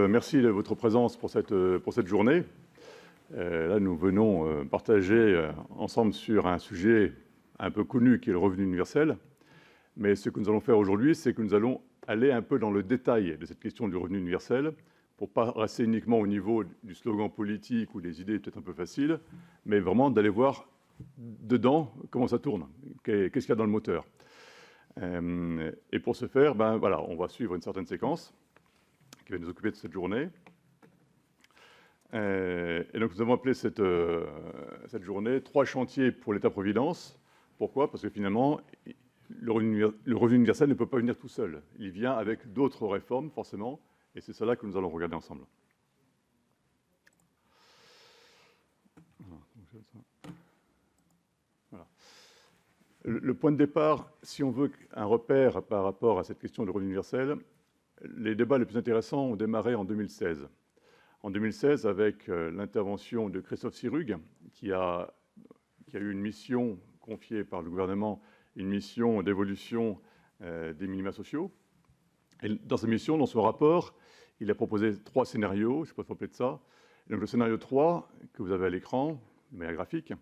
Merci de votre présence pour cette journée. Là, nous venons partager ensemble sur un sujet un peu connu qui est le revenu universel. Mais ce que nous allons faire aujourd'hui, c'est que nous allons aller un peu dans le détail de cette question du revenu universel pour ne pas rester uniquement au niveau du slogan politique ou des idées peut-être un peu faciles, mais vraiment d'aller voir dedans comment ça tourne, qu'est-ce qu'il y a dans le moteur. Et pour ce faire, voilà, on va suivre une certaine séquence qui va nous occuper de cette journée. Et donc, nous avons appelé cette journée « 3 chantiers pour l'État-providence ». Pourquoi? Parce que finalement, le revenu universel ne peut pas venir tout seul. Il vient avec d'autres réformes, forcément, et c'est cela que nous allons regarder ensemble. Voilà. Le point de départ, si on veut un repère par rapport à cette question du revenu universel, les débats les plus intéressants ont démarré en 2016. En 2016, avec l'intervention de Christophe Sirugue, qui a eu une mission confiée par le gouvernement, une mission d'évolution des minima sociaux. Et dans sa mission, dans son rapport, il a proposé 3 scénarios, je ne sais pas si vous vous rappelez de ça. Donc, le scénario 3, que vous avez à l'écran, de manière graphique,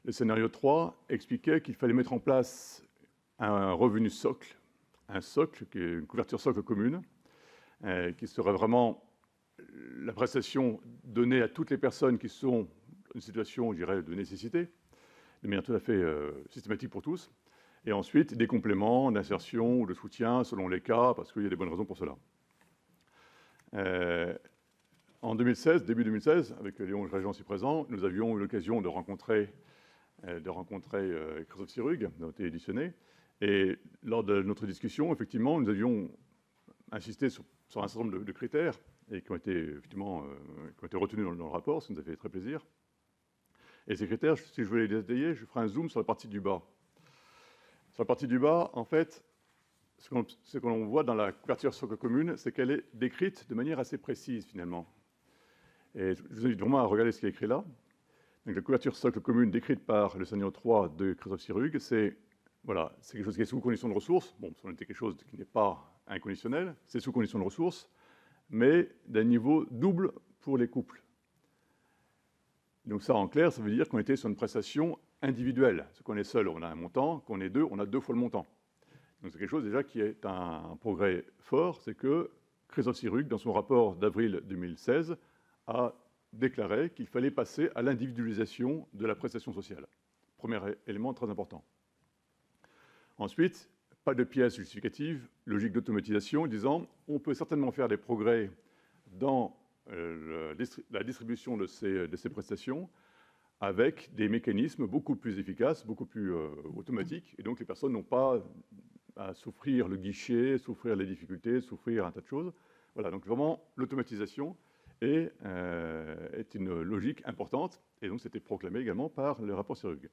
le scénario 3 expliquait qu'il fallait mettre en place un revenu socle, un socle, qui est une couverture socle commune, qui serait vraiment la prestation donnée à toutes les personnes qui sont dans une situation, je dirais, de nécessité, de manière tout à fait systématique pour tous, et ensuite des compléments d'insertion ou de soutien selon les cas, parce qu'il y a des bonnes raisons pour cela. En 2016, début 2016, avec Léon Grégeant ici présent, nous avions eu l'occasion de rencontrer Christophe Sirugue, qui a été éditionné, et lors de notre discussion, effectivement, nous avions insisté sur un certain nombre de critères et qui ont été effectivement retenus dans le rapport, ce qui nous a fait très plaisir. Et ces critères, si je veux les détailler, je ferai un zoom sur la partie du bas. Sur la partie du bas, en fait, ce que l'on voit dans la couverture socle commune, c'est qu'elle est décrite de manière assez précise, finalement. Et je vous invite vraiment à regarder ce qui est écrit là. Donc, la couverture socle commune décrite par le scénario 3 de Christophe Sirugue, c'est voilà, quelque chose qui est sous condition de ressources. Bon, ça était quelque chose qui n'est pas inconditionnel, c'est sous condition de ressources, mais d'un niveau double pour les couples. Donc ça, en clair, ça veut dire qu'on était sur une prestation individuelle. Si on est seul, on a un montant, qu'on est 2, on a 2 fois le montant. Donc c'est quelque chose déjà qui est un progrès fort, c'est que Christophe Sirugue, dans son rapport d'avril 2016, a déclaré qu'il fallait passer à l'individualisation de la prestation sociale. Premier élément très important. Ensuite, pas de pièces justificatives, logique d'automatisation, disant on peut certainement faire des progrès dans la distribution de ces prestations avec des mécanismes beaucoup plus efficaces, beaucoup plus automatiques, et donc les personnes n'ont pas à souffrir le guichet, souffrir les difficultés, souffrir un tas de choses. Voilà, donc vraiment l'automatisation est une logique importante, et donc c'était proclamé également par le rapport Sirugue.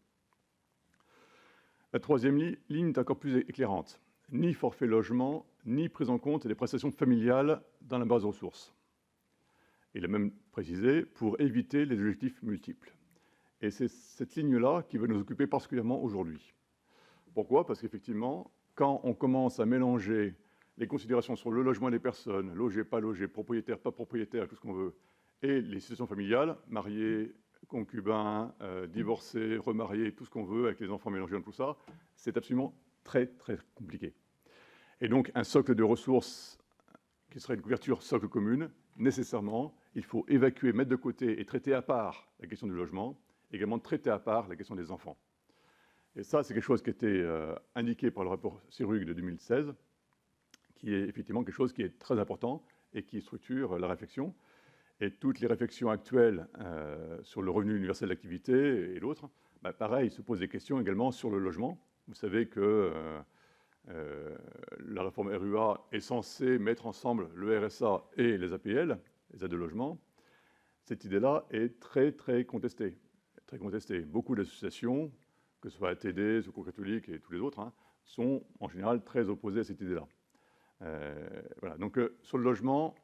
La troisième ligne est encore plus éclairante. Ni forfait logement, ni prise en compte des prestations familiales dans la base de ressources. Il a même précisé pour éviter les objectifs multiples. Et c'est cette ligne-là qui va nous occuper particulièrement aujourd'hui. Pourquoi? Parce qu'effectivement, quand on commence à mélanger les considérations sur le logement des personnes, logé, pas logé, propriétaire, pas propriétaire, tout ce qu'on veut, et les situations familiales, mariés, concubins, divorcés, remariés, tout ce qu'on veut, avec les enfants mélangés dans tout ça, c'est absolument très, très compliqué. Et donc, un socle de ressources qui serait une couverture socle commune, nécessairement, il faut évacuer, mettre de côté et traiter à part la question du logement, également traiter à part la question des enfants. Et ça, c'est quelque chose qui a été indiqué par le rapport Sirugue de 2016, qui est effectivement quelque chose qui est très important et qui structure la réflexion. Et toutes les réflexions actuelles sur le revenu universel d'activité et l'autre, pareil, se posent des questions également sur le logement. Vous savez que la réforme RUA est censée mettre ensemble le RSA et les APL, les aides de logement. Cette idée-là est très, très contestée. Très contestée. Beaucoup d'associations, que ce soit ATD, Secours catholique et tous les autres, sont en général très opposées à cette idée-là. Voilà. Donc, sur le logement,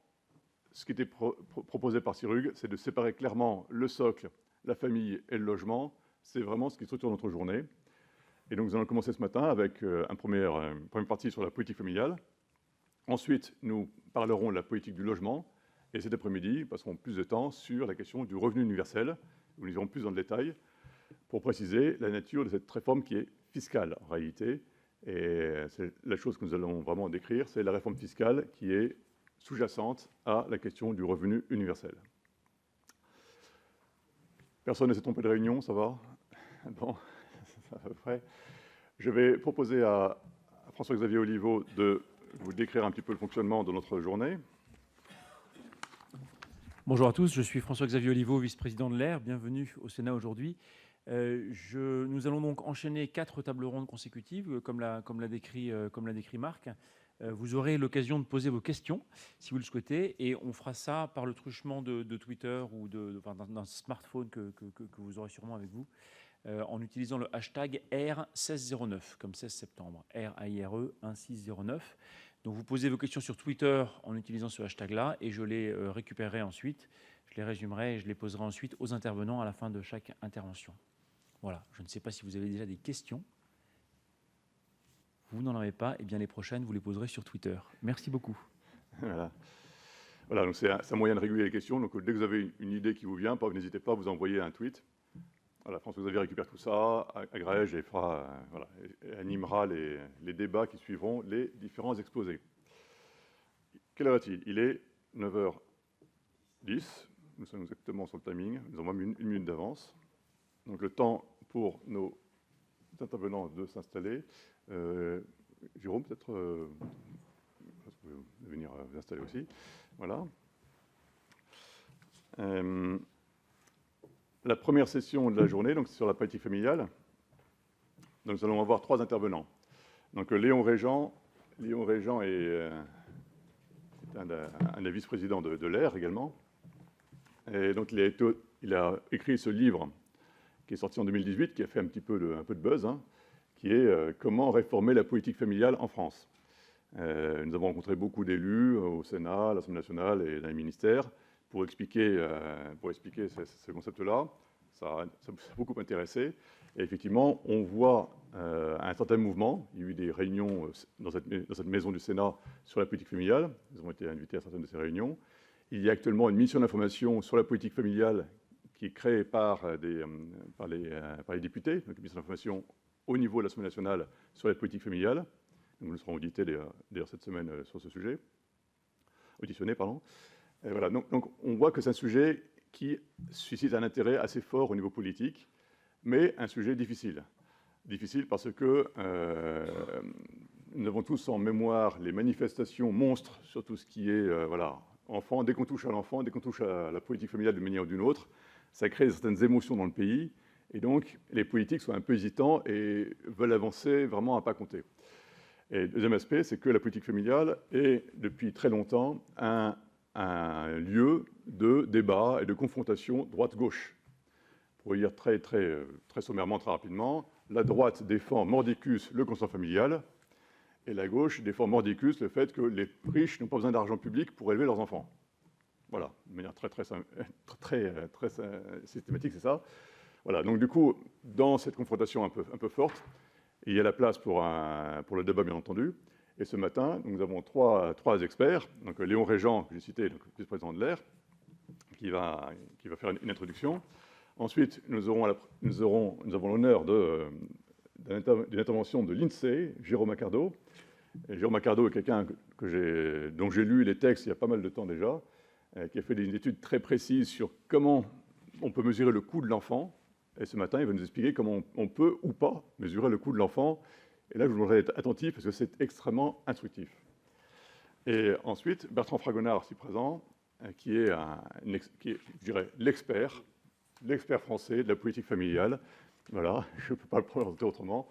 ce qui était proposé par Sirug, c'est de séparer clairement le socle, la famille et le logement. C'est vraiment ce qui structure notre journée. Et donc, nous allons commencer ce matin avec une première partie sur la politique familiale. Ensuite, nous parlerons de la politique du logement. Et cet après-midi, nous passerons plus de temps sur la question du revenu universel, où nous irons plus dans le détail, pour préciser la nature de cette réforme qui est fiscale, en réalité. Et c'est la chose que nous allons vraiment décrire, c'est la réforme fiscale qui est sous-jacente à la question du revenu universel. Personne ne s'est trompé de réunion, ça va? Bon, à peu près. Je vais proposer à François-Xavier Oliveau de vous décrire un petit peu le fonctionnement de notre journée. Bonjour à tous, je suis François-Xavier Oliveau, vice-président de l'AIR. Bienvenue au Sénat aujourd'hui. Nous allons donc enchaîner 4 tables rondes consécutives, comme l'a décrit Marc. Vous aurez l'occasion de poser vos questions, si vous le souhaitez, et on fera ça par le truchement de Twitter ou d'un smartphone que vous aurez sûrement avec vous, en utilisant le hashtag R1609, comme 16 septembre, R-A-I-R-E 1609. Donc vous posez vos questions sur Twitter en utilisant ce hashtag-là, et je les récupérerai ensuite, je les résumerai et je les poserai ensuite aux intervenants à la fin de chaque intervention. Voilà, je ne sais pas si vous avez déjà des questions. Vous n'en avez pas, et bien les prochaines, vous les poserez sur Twitter. Merci beaucoup. Voilà, donc c'est un moyen de réguler les questions. Donc dès que vous avez une idée qui vous vient, n'hésitez pas à vous envoyer un tweet. Voilà, François-Xavier récupère tout ça, agrège et fera, et animera les débats qui suivront les différents exposés. Quelle heure est-il? Il est 9h10. Nous sommes exactement sur le timing. Nous avons même une minute d'avance. Donc le temps pour nos intervenants de s'installer. Jérôme, peut-être vous pouvez venir vous installer aussi. Voilà. La première session de la journée, donc c'est sur la politique familiale. Donc nous allons avoir 3 intervenants. Donc Léon Régent est un des vice-présidents de l'AIR également. Et donc il a écrit ce livre qui est sorti en 2018, qui a fait un peu de buzz, qui est Comment réformer la politique familiale en France. Nous avons rencontré beaucoup d'élus au Sénat, à l'Assemblée nationale et dans les ministères pour expliquer ce concept-là. Ça a beaucoup intéressé. Et effectivement, on voit un certain mouvement. Il y a eu des réunions dans cette maison du Sénat sur la politique familiale. Nous avons été invités à certaines de ces réunions. Il y a actuellement une mission d'information sur la politique familiale qui est créée par les députés, donc une mission d'information au niveau de l'Assemblée nationale sur la politique familiale. Nous serons audités d'ailleurs cette semaine sur ce sujet. Auditionnés, pardon. Et voilà, donc on voit que c'est un sujet qui suscite un intérêt assez fort au niveau politique, mais un sujet difficile. Difficile parce que nous avons tous en mémoire les manifestations monstres sur tout ce qui est enfant. Dès qu'on touche à l'enfant, dès qu'on touche à la politique familiale d'une manière ou d'une autre, ça crée certaines émotions dans le pays. Et donc, les politiques sont un peu hésitants et veulent avancer vraiment à pas compter. Et le deuxième aspect, c'est que la politique familiale est, depuis très longtemps, un lieu de débat et de confrontation droite-gauche. Pour dire très sommairement, très rapidement, la droite défend mordicus le constat familial, et la gauche défend mordicus le fait que les riches n'ont pas besoin d'argent public pour élever leurs enfants. Voilà, de manière très systématique, c'est ça. Voilà, donc du coup, dans cette confrontation un peu forte, il y a la place pour le débat, bien entendu. Et ce matin, nous avons trois experts. Donc Léon Régent, que j'ai cité, vice-président de l'AIR, qui va faire une introduction. Ensuite, nous avons l'honneur d'une intervention de l'INSEE, Jérôme Accardo. Et Jérôme Accardo est quelqu'un dont j'ai lu les textes il y a pas mal de temps déjà, qui a fait des études très précises sur comment on peut mesurer le coût de l'enfant. Et ce matin, il va nous expliquer comment on peut ou pas mesurer le coût de l'enfant. Et là, je vous demanderai d'être attentif parce que c'est extrêmement instructif. Et ensuite, Bertrand Fragonard, ici présent, qui est, je dirais, l'expert français de la politique familiale. Voilà, je ne peux pas le présenter autrement.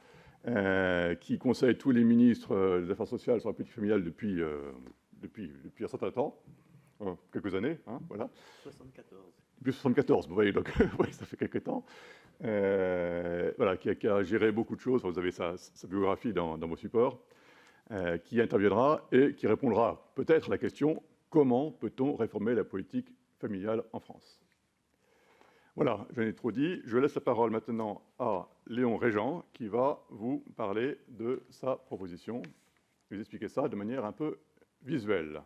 Qui conseille tous les ministres des Affaires sociales sur la politique familiale depuis un certain temps, quelques années, voilà. 74. Depuis 74, vous voyez, donc oui, ça fait quelques temps. Voilà, qui a géré beaucoup de choses. Vous avez sa biographie dans vos supports. qui interviendra et qui répondra peut-être à la question « Comment peut-on réformer la politique familiale en France ?» Voilà, j'en ai trop dit. Je laisse la parole maintenant à Léon Régent, qui va vous parler de sa proposition, vous expliquer ça de manière un peu visuelle.